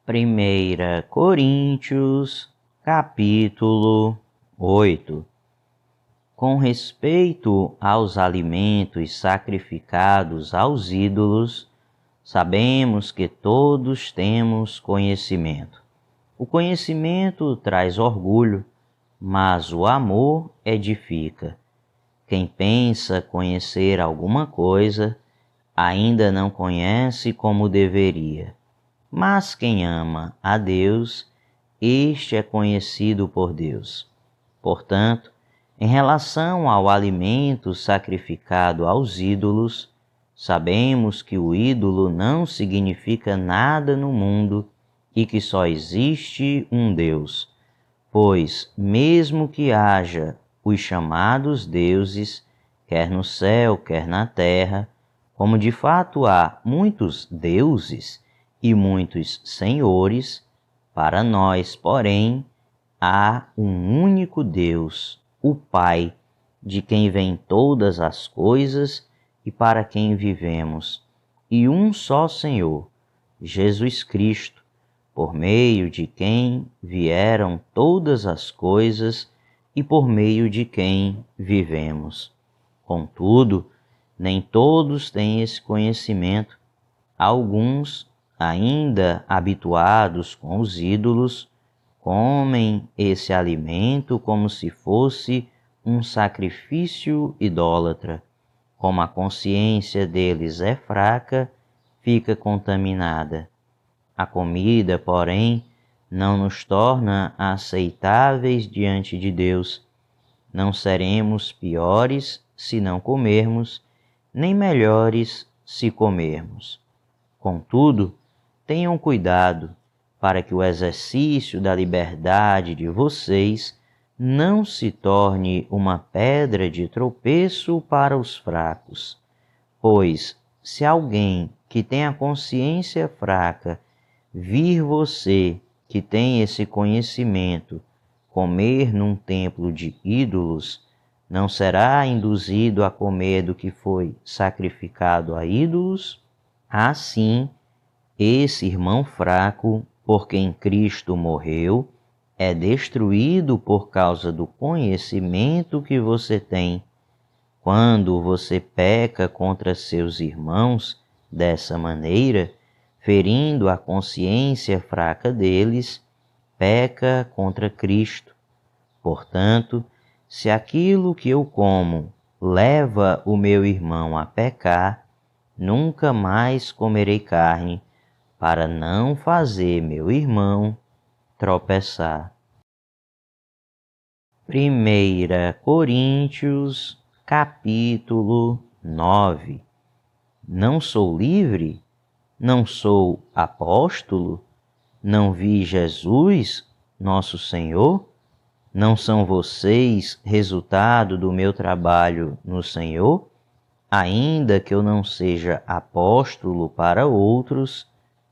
1 Coríntios, capítulo 8. Com respeito aos alimentos sacrificados aos ídolos, sabemos que todos temos conhecimento. O conhecimento traz orgulho, mas o amor edifica. Quem pensa conhecer alguma coisa, ainda não conhece como deveria. Mas quem ama a Deus, este é conhecido por Deus. Portanto, em relação ao alimento sacrificado aos ídolos, sabemos que o ídolo não significa nada no mundo e que só existe um Deus. Pois, mesmo que haja os chamados deuses, quer no céu, quer na terra, como de fato há muitos deuses e muitos senhores, para nós, porém, há um único Deus, o Pai, de quem vêm todas as coisas e para quem vivemos, e um só Senhor, Jesus Cristo, por meio de quem vieram todas as coisas e por meio de quem vivemos. Contudo, nem todos têm esse conhecimento. Alguns, ainda habituados com os ídolos, comem esse alimento como se fosse um sacrifício idólatra. Como a consciência deles é fraca, fica contaminada. A comida, porém, não nos torna aceitáveis diante de Deus. Não seremos piores se não comermos, nem melhores se comermos. Contudo, tenham cuidado para que o exercício da liberdade de vocês não se torne uma pedra de tropeço para os fracos. Pois, se alguém que tem a consciência fraca vir você, que tem esse conhecimento, comer num templo de ídolos, não será induzido a comer do que foi sacrificado a ídolos? Assim, esse irmão fraco, por quem Cristo morreu, é destruído por causa do conhecimento que você tem. Quando você peca contra seus irmãos dessa maneira, ferindo a consciência fraca deles, peca contra Cristo. Portanto, se aquilo que eu como leva o meu irmão a pecar, nunca mais comerei carne, para não fazer meu irmão tropeçar. 1 Coríntios, capítulo 9. Não sou livre? Não sou apóstolo? Não vi Jesus, nosso Senhor? Não são vocês resultado do meu trabalho no Senhor? Ainda que eu não seja apóstolo para outros,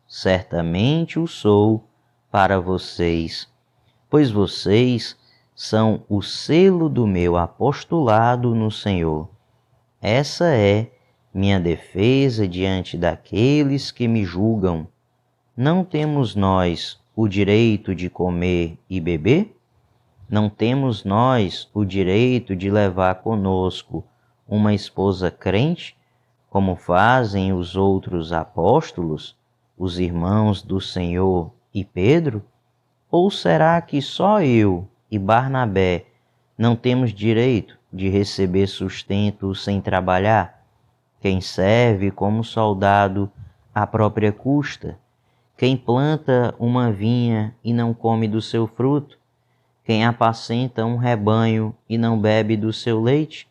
certamente o sou para vocês, pois vocês são o selo do meu apostolado no Senhor. Essa é minha defesa diante daqueles que me julgam. Não temos nós o direito de comer e beber? Não temos nós o direito de levar conosco uma esposa crente, como fazem os outros apóstolos, os irmãos do Senhor e Pedro? Ou será que só eu e Barnabé não temos direito de receber sustento sem trabalhar? Quem serve como soldado à própria custa? Quem planta uma vinha e não come do seu fruto? Quem apacenta um rebanho e não bebe do seu leite?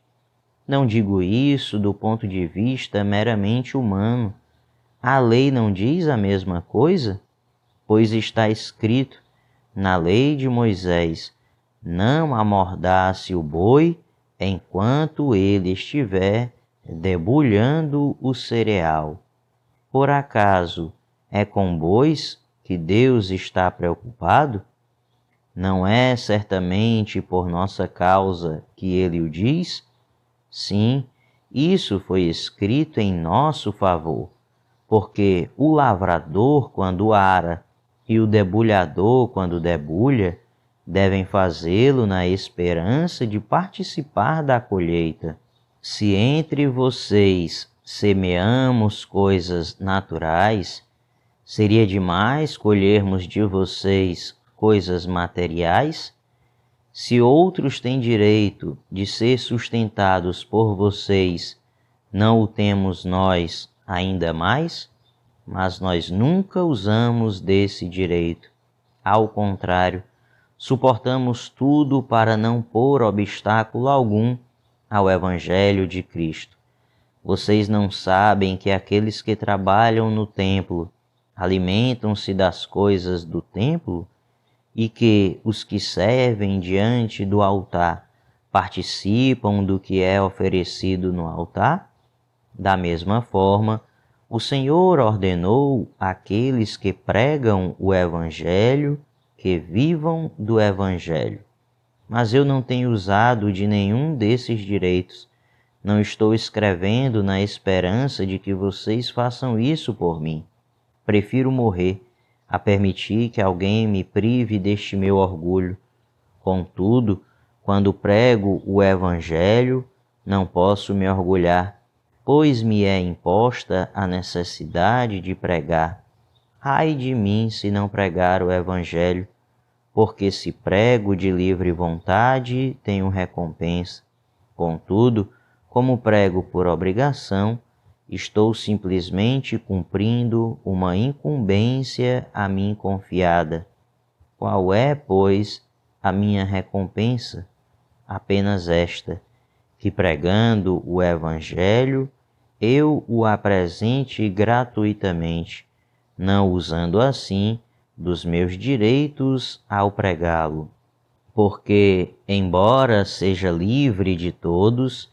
Não digo isso do ponto de vista meramente humano. A lei não diz a mesma coisa? Pois está escrito na lei de Moisés: não amordace o boi enquanto ele estiver debulhando o cereal. Por acaso é com bois que Deus está preocupado? Não é certamente por nossa causa que ele o diz? Sim, isso foi escrito em nosso favor, porque o lavrador, quando ara e o debulhador, quando debulha, devem fazê-lo na esperança de participar da colheita. Se entre vocês semeamos coisas naturais, seria demais colhermos de vocês coisas materiais? Se outros têm direito de ser sustentados por vocês, não o temos nós ainda mais? Mas nós nunca usamos desse direito. Ao contrário, suportamos tudo para não pôr obstáculo algum ao Evangelho de Cristo. Vocês não sabem que aqueles que trabalham no templo alimentam-se das coisas do templo e que os que servem diante do altar participam do que é oferecido no altar? Da mesma forma, o Senhor ordenou àqueles que pregam o Evangelho que vivam do Evangelho. Mas eu não tenho usado de nenhum desses direitos. Não estou escrevendo na esperança de que vocês façam isso por mim. Prefiro morrer a permitir que alguém me prive deste meu orgulho. Contudo, quando prego o Evangelho, não posso me orgulhar, pois me é imposta a necessidade de pregar. Ai de mim se não pregar o Evangelho, porque se prego de livre vontade, tenho recompensa. Contudo, como prego por obrigação, estou simplesmente cumprindo uma incumbência a mim confiada. Qual é, pois, a minha recompensa? Apenas esta, que pregando o Evangelho, eu o apresente gratuitamente, não usando assim dos meus direitos ao pregá-lo. Porque, embora seja livre de todos,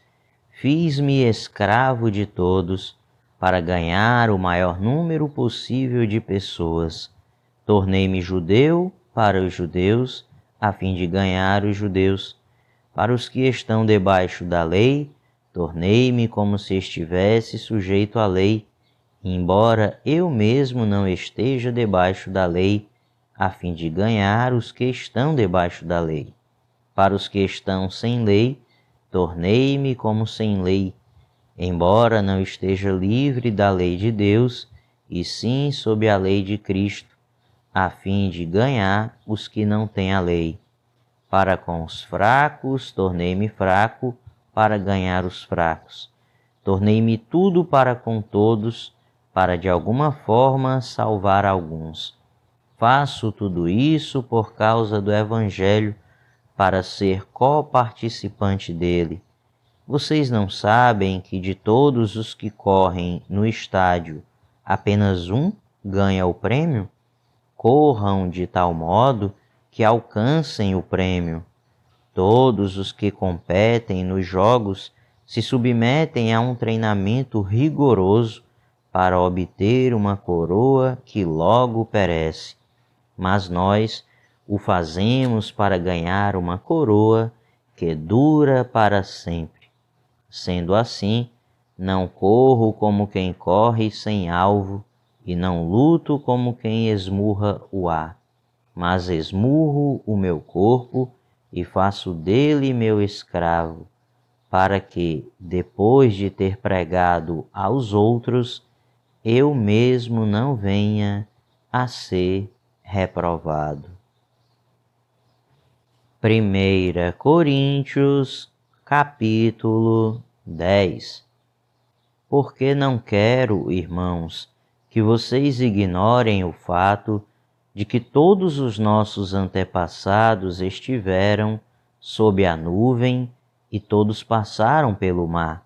fiz-me escravo de todos para ganhar o maior número possível de pessoas. Tornei-me judeu para os judeus, a fim de ganhar os judeus. Para os que estão debaixo da lei, tornei-me como se estivesse sujeito à lei, embora eu mesmo não esteja debaixo da lei, a fim de ganhar os que estão debaixo da lei. Para os que estão sem lei, tornei-me como sem lei, embora não esteja livre da lei de Deus, e sim sob a lei de Cristo, a fim de ganhar os que não têm a lei. Para com os fracos, tornei-me fraco, para ganhar os fracos. Tornei-me tudo para com todos, para de alguma forma salvar alguns. Faço tudo isso por causa do Evangelho, para ser coparticipante dele. Vocês não sabem que de todos os que correm no estádio, apenas um ganha o prêmio? Corram de tal modo que alcancem o prêmio. Todos os que competem nos jogos se submetem a um treinamento rigoroso para obter uma coroa que logo perece. Mas nós o fazemos para ganhar uma coroa que dura para sempre. Sendo assim, não corro como quem corre sem alvo, e não luto como quem esmurra o ar, mas esmurro o meu corpo e faço dele meu escravo, para que, depois de ter pregado aos outros, eu mesmo não venha a ser reprovado. 1 Coríntios, capítulo 10. Porque não quero, irmãos, que vocês ignorem o fato de que todos os nossos antepassados estiveram sob a nuvem e todos passaram pelo mar.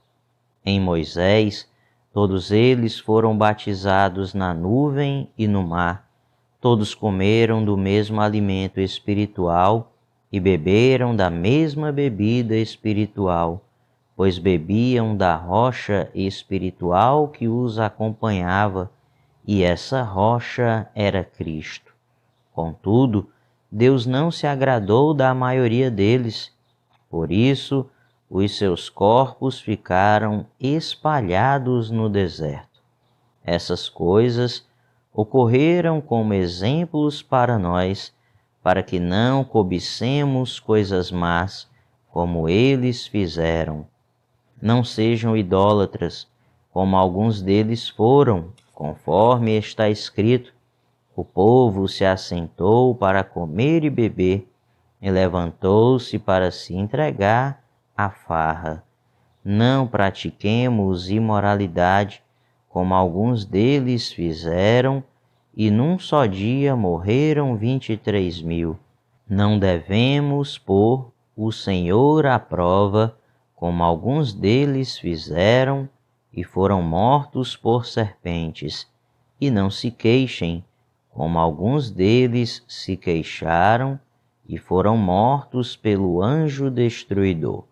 Em Moisés, todos eles foram batizados na nuvem e no mar. Todos comeram do mesmo alimento espiritual e beberam da mesma bebida espiritual, pois bebiam da rocha espiritual que os acompanhava, e essa rocha era Cristo. Contudo, Deus não se agradou da maioria deles. Por isso, os seus corpos ficaram espalhados no deserto. Essas coisas ocorreram como exemplos para nós, para que não cobicemos coisas más, como eles fizeram. Não sejam idólatras, como alguns deles foram, conforme está escrito: o povo se assentou para comer e beber, e levantou-se para se entregar à farra. Não pratiquemos imoralidade, como alguns deles fizeram, e num só dia morreram 23.000. Não devemos pôr o Senhor à prova, como alguns deles fizeram, e foram mortos por serpentes. E não se queixem, como alguns deles se queixaram, e foram mortos pelo anjo destruidor.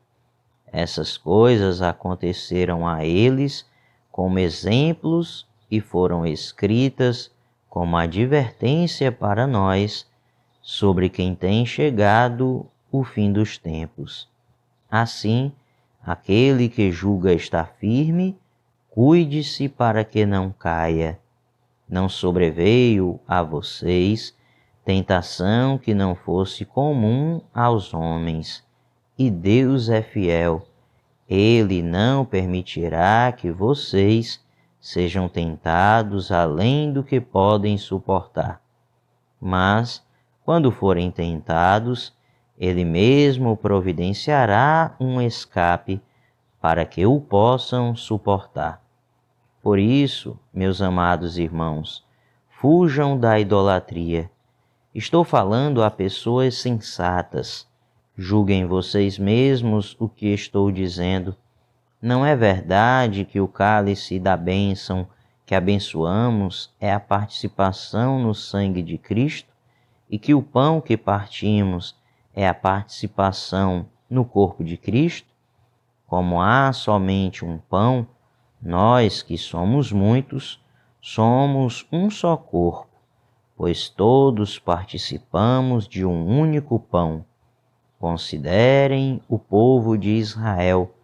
Essas coisas aconteceram a eles como exemplos e foram escritas como advertência para nós, sobre quem tem chegado o fim dos tempos. Assim, aquele que julga estar firme, cuide-se para que não caia. Não sobreveio a vocês tentação que não fosse comum aos homens, e Deus é fiel. Ele não permitirá que vocês sejam tentados além do que podem suportar. Mas, quando forem tentados, Ele mesmo providenciará um escape para que o possam suportar. Por isso, meus amados irmãos, fujam da idolatria. Estou falando a pessoas sensatas. Julguem vocês mesmos o que estou dizendo. Não é verdade que o cálice da bênção que abençoamos é a participação no sangue de Cristo e que o pão que partimos é a participação no corpo de Cristo? Como há somente um pão, nós que somos muitos, somos um só corpo, pois todos participamos de um único pão. Considerem o povo de Israel.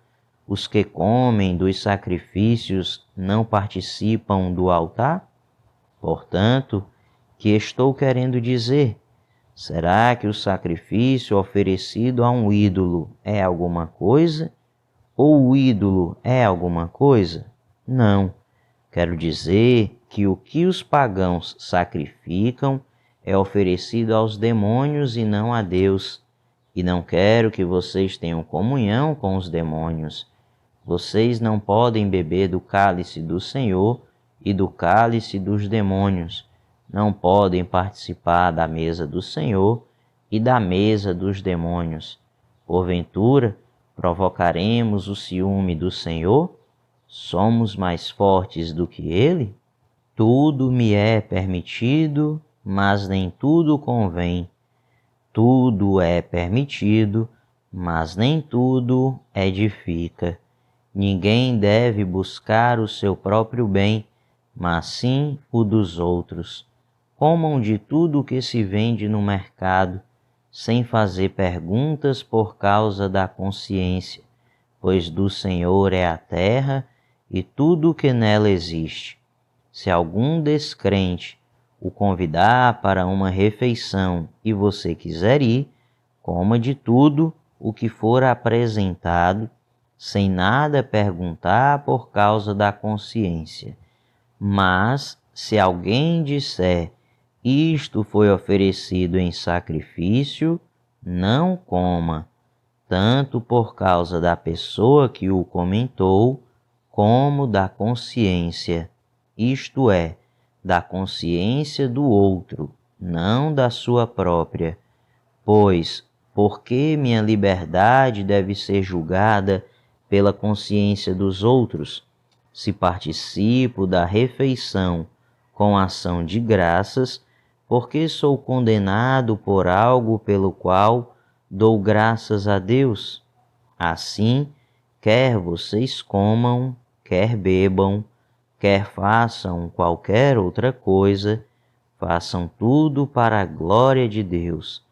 Os que comem dos sacrifícios não participam do altar? Portanto, que estou querendo dizer? Será que o sacrifício oferecido a um ídolo é alguma coisa? Ou o ídolo é alguma coisa? Não. Quero dizer que o que os pagãos sacrificam é oferecido aos demônios e não a Deus. E não quero que vocês tenham comunhão com os demônios. Vocês não podem beber do cálice do Senhor e do cálice dos demônios. Não podem participar da mesa do Senhor e da mesa dos demônios. Porventura, provocaremos o ciúme do Senhor? Somos mais fortes do que Ele? Tudo me é permitido, mas nem tudo convém. Tudo é permitido, mas nem tudo edifica. Ninguém deve buscar o seu próprio bem, mas sim o dos outros. Comam de tudo o que se vende no mercado, sem fazer perguntas por causa da consciência, pois do Senhor é a terra e tudo o que nela existe. Se algum descrente o convidar para uma refeição e você quiser ir, coma de tudo o que for apresentado, sem nada perguntar por causa da consciência. Mas, se alguém disser, isto foi oferecido em sacrifício, não coma, tanto por causa da pessoa que o comentou, como da consciência, isto é, da consciência do outro, não da sua própria. Pois, por que minha liberdade deve ser julgada pela consciência dos outros, se participo da refeição com ação de graças, porque sou condenado por algo pelo qual dou graças a Deus? Assim, quer vocês comam, quer bebam, quer façam qualquer outra coisa, façam tudo para a glória de Deus.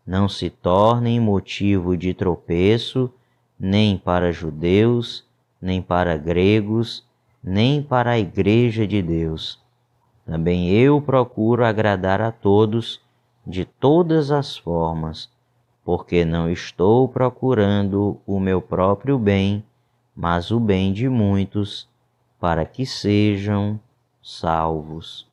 Não se tornem motivo de tropeço, nem para judeus, nem para gregos, nem para a Igreja de Deus. Também eu procuro agradar a todos de todas as formas, porque não estou procurando o meu próprio bem, mas o bem de muitos, para que sejam salvos.